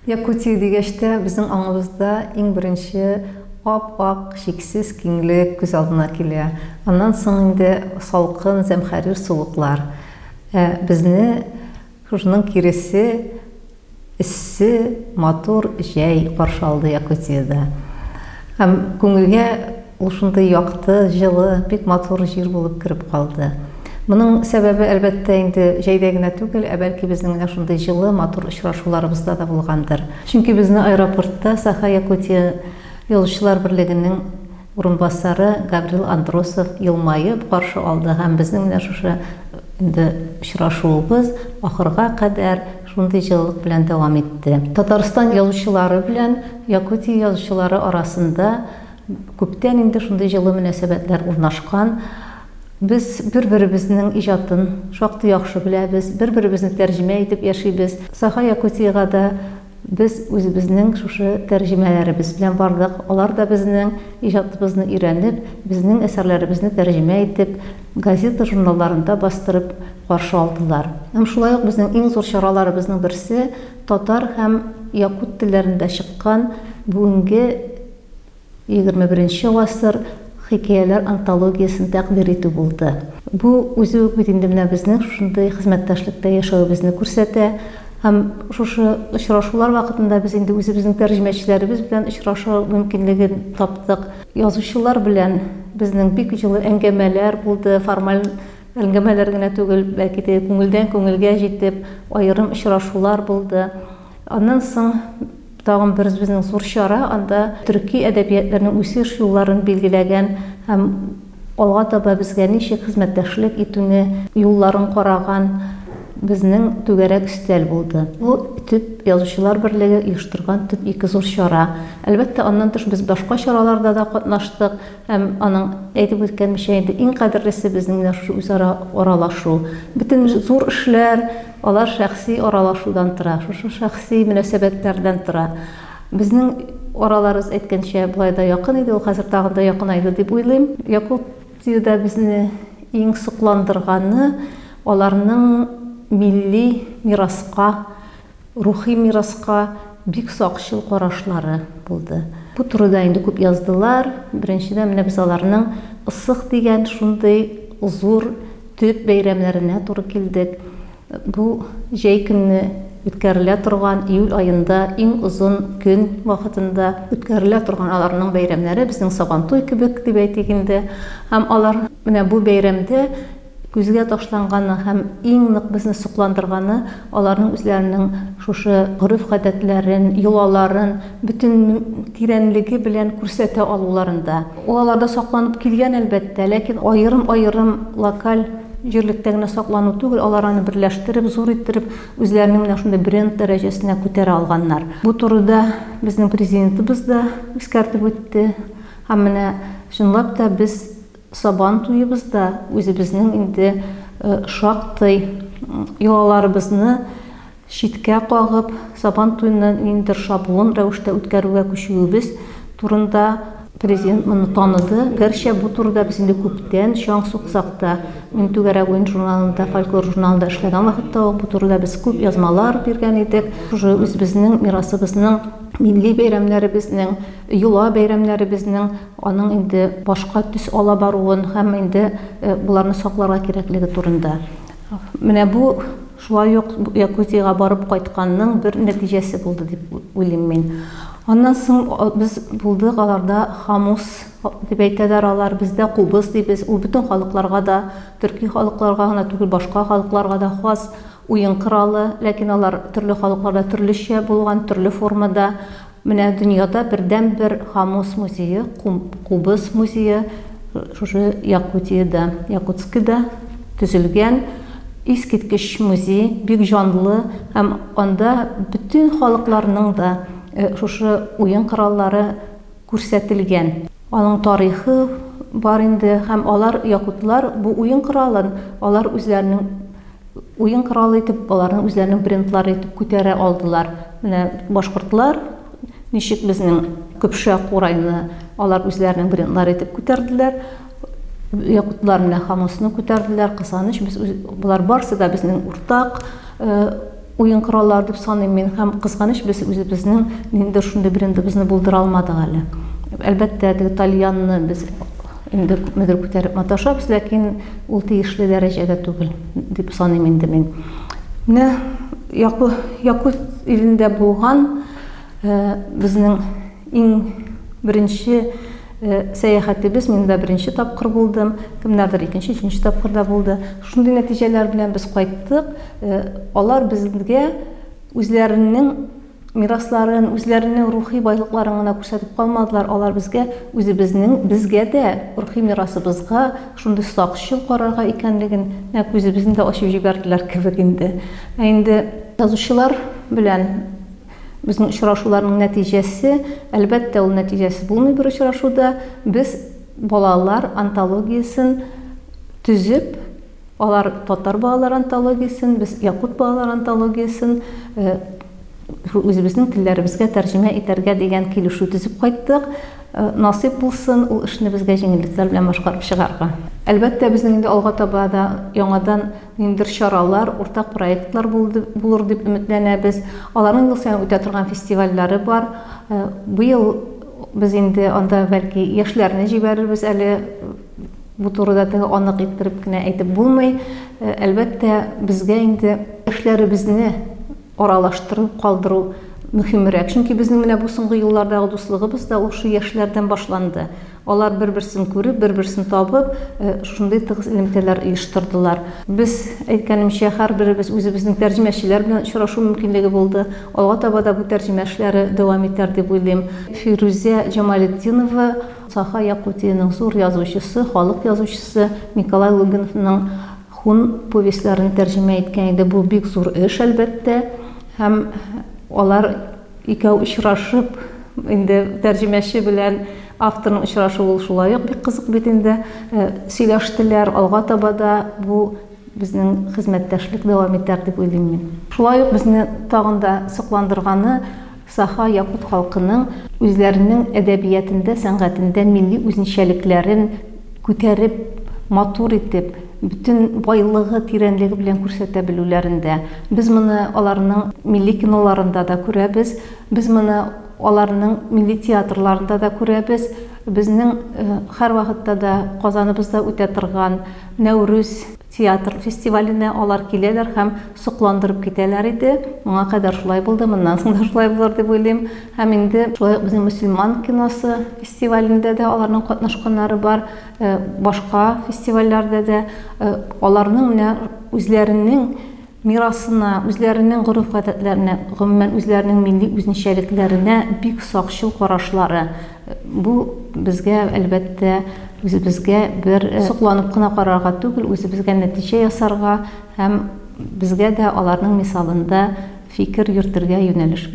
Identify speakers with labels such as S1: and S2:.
S1: Якутия дигәчтә безнең аңыбызда иң беренче ап-ак, шиксез киңлек күз алдына килә. Аннан соң инде салкын, зәмхәрир сулыклар. Безне шуның киресе эссе, матур җәй каршы алды Якутиядә. Һәм күңелгә ул шундый якты, җылы, бик матур җир булып кирип калды. Моның сәбәбе әлбәттә инде җәйдә генә түгел, бәлки безнең шундый җылы, матур очрашуларыбызда да булгандыр. Чөнки безне аэропортта Саха-Якутия Юлчылар берлегенең урынбасары Гаврил Андросов елмаеп каршы алды һәм безнең менә шушы инде очрашуыбыз ахырга кадәр шундый җылылык белән дәвам итте. Татарстан язучылары белән Якутия язучылары арасында күптән инде шундый җылы мөнәсәбәтләр урнашкан. Без бер-беребезнең иҗатын шактый яхшы беләбез, бер-беребезне тәрҗемә итеп яшибез. Саха-Якутиягә да без үзебезнең шушы тәрҗемәләребез белән бардык. Алар да безнең иҗатыбызны өйрәнеп, безнең әсәрләребезне тәрҗемә итеп, газета журналларында бастырып каршы алдылар. Һәм шулай ук безнең иң зур чараларыбызның берсе татар һәм якут телләрендә чыккан бүгенге 21 гасыр хикәяләр антологиясын тәкъдир итү булды. Бу үзе үк бит инде менә безнең шундый хезмәттәшлектә яшәүебезне күрсәтә. Һәм шушы очрашулар вакытында без инде үзебезнең тәрҗемәчеләребез белән очрашу мөмкинлеген таптык. Язучылар белән безнең бик җылы әңгәмәләр булды, формаль әңгәмәләр генә түгел, бәлки дә күңелдән күңелгә җитеп, аерым очрашулар булды. Аннан соң тагын бер безнең зур чара, анда төрки әдәбиятларының үсеш юлларын билгеләгән һәм алга таба безгә ничек хезмәттәшлек итүне юлларын караган безнең түгәрәк өстәл булды. Бу төп язучылар берлеге оештырган төп ике зур чара. Әлбәттә, аннан тыш без башка чараларда да катнаштык һәм аның әйтеп үткәнемчә инде иң кадерлесе безнең шушы үзара аралашу. Бөтен зур эшләр алар шәхси аралашудан тора, шушы шәхси мөнәсәбәтләрдән тора. Безнең араларыбыз әйткәнчә булай да якын иде, ул хәзер тагын да якынайды дип уйлыйм. Якутиядә безне иң сокландырганы аларның милли мираска, рухи мираска бик сакчыл карашлары булды. Бу турыда инде күп яздылар. Беренчедән менә без аларның ысык дигән шундый зур төп бәйрәмнәренә туры килдек. Бу җәй көнне үткәрелә торган июль аенда иң озын көн вакытында үткәрелә торган аларның бәйрәмнәре безнең Сабантуй кебек дип әйтик инде. Һәм алар менә бу бәйрәмдә күзгә ташланганы һәм иң нык безне сокландырганы аларның үзләренең шушы гореф-гадәтләрен, йолаларын бөтен тирәнлеге белән күрсәтә алуларында. Аларда сакланып килгән әлбәттә, ләкин аерым локаль җирлектә генә саклану түгел, алар аны берләштереп, зур иттереп, үзләренең менә шундый бренд дәрәҗәсенә күтәрә алганнар. Бу турыда безнең президентыбыз да искәртеп үтте. Һәм менә чынлап та без Сабантуйыбызда үзебезнең инде шактый йолаларыбызны читкә кагып, Сабантуйны инде шаблон рәвештә үткәрүгә күчүебез турында президент моны таныды. Гәрчә бу турыда без инде күптән чаң суксакта, мин түгәрәк уен журналында, фольклор журналында эшләгән вакытта бу турыда без күп язмалар биргән идек. Шушы үзебезнең мирасыбызның, милли бәйрәмнәребезнең, юла бәйрәмнәребезнең аның инде башка төс ала баруын һәм инде буларны сакларга кирәклеге турында. Менә бу шулай ук Якутиягә барып кайтканның бер нәтиҗәсе булды дип уйлыйм мин. Аннан соң без булдык аларда хамус дип әйтәләр, алар бездә кубыз дибез. Ул бөтен халыкларга да, төрки халыкларга гына түгел, башка халыкларга да хас уен коралы, ләкин алар төрле халыкларда төрлечә булган, төрле формада. Менә дөньяда бердән-бер хамус музее, кубыз музее шушы Якутиядә, Якутскида төзелгән искиткеч музей, бик җанлы һәм анда бөтен халыкларның да шушы уен кораллары күрсәтелгән. Аның тарихы бар инде һәм алар якутлар бу уен коралын алар үзләренең уен коралы итеп, аларның үзләренең брендлары итеп күтәрә алдылар. Менә башкортлар ничек безнең көпшә курайны алар үзләренең брендлары итеп күтәрделәр. Якутлар менә хамусны күтәрделәр, кызганыч, без булар барсы да безнең уртак уен кораллары дип саныйм мин, һәм кызганыч без үзебезнең инде шундый брендыбызны булдыра алмадык әле. Әлбәттә, итальянны без инде күпмедер күтәреп маташабыз, ләкин ул тиешле дәрәҗәдә түгел дип саныйм инде мин. Менә Якут илендә булган безнең иң беренче сәяхәтебез, мин дә беренче тапкыр булдым, кемнәрдер икенче, өченче тапкыр да булды. Шундый нәтиҗәләр белән без кайттык. Алар безгә үзләренең мирасларын, үзләренең рухи байлыкларын гына күрсәтеп калмадылар. Алар безгә дә рухи мирасыбызга шундый сакчыл карарга икәнлеген күзебезне дә ачып җибәрделәр кебек инде. Инде язучылар белән безнең очрашуларның нәтиҗәсе, әлбәттә, ул нәтиҗәсе булмый бер очрашуда. Без балалар антологиясын төзеп, алар татар балалар антологиясын, без якут балалар антологиясын үзебезнең телләребезгә тәрҗемә итәргә дигән килешү төзеп кайттык. Насыйп булсын, ул эшне безгә җиңеллекләр белән башкарып чыгарга. Әлбәттә, безнең инде алга таба да яңадан ниндидер чаралар, уртак проектлар булыр дип өметләнәбез. Аларның ел саен үтә торган фестивальләре бар. Быел без инде анда бәлки яшьләрне җибәрербез, әле бу турыда анык иттереп кенә әйтеп булмый. Әлбәттә, безгә инде яшьләребезне аралаштырып калдыру мөһимрәк. Чөнки безнең менә бу соңгы еллардагы дуслыгыбыз да ул яшьләрдән башланды. Алар бер-берсен күреп, бер-берсен табып, шундый тыгыз элемтәләр оештырдылар. Без әйткәнемчә, һәрберебез үзебезнең тәрҗемәчеләр белән очрашу мөмкинлеге булды. Алга таба да бу тәрҗемә эшләре дәвам итәр дип уйлыйм. Фирүзә Җамалетдинова, Саха Якутияның зур язучысы, халык язучысы Николай Логиновның Хун повестьларын тәрҗемә иткән иде. Бу бик зур эш, әлбәттә. Һәм алар икәү очрашып, инде тәрҗемәче белән авторның очрашуы шулай ук бик кызык бит инде. Сөйләштеләр, алга таба да бу безнең хезмәттәшлек дәвам итәр дип уйлыйм мин. Шулай ук безне тагын да сокландырганы Саха якут халкының үзләренең әдәбиятында, сәнгатендә милли үзенчәлекләрен күтәреп, матур итеп, bütün байлыгы, тирәнлеге белән күрсәтә белүләрендә. Без моны аларның милли киноларында да күрәбез, без моны аларның милли театрларында да күрәбез. Безнең һәр вакытта да Казаныбызда үтә торган Нәүрүз театр фестиваленә алар киләләр һәм сокландырып китәләр иде. Моңа кадәр шулай булды, моннан соң да шулай булыр дип уйлыйм. Һәм инде шулай безнең мөселман киносы фестивалендә дә аларның катнашканнары бар, башка фестивальләрдә дә аларның менә үзләренең мирасына, үзләренең гореф-гадәтләренә, гомумән үзләренең милли үзенчәлекләренә бик сакчыл карашлары. Бу безгә әлбәттә үзебезгә бер сокланып кына карарга түгел, үзебезгә нәтиҗә ясарга һәм безгә дә аларның мисалында фикер йөртергә юнәлеш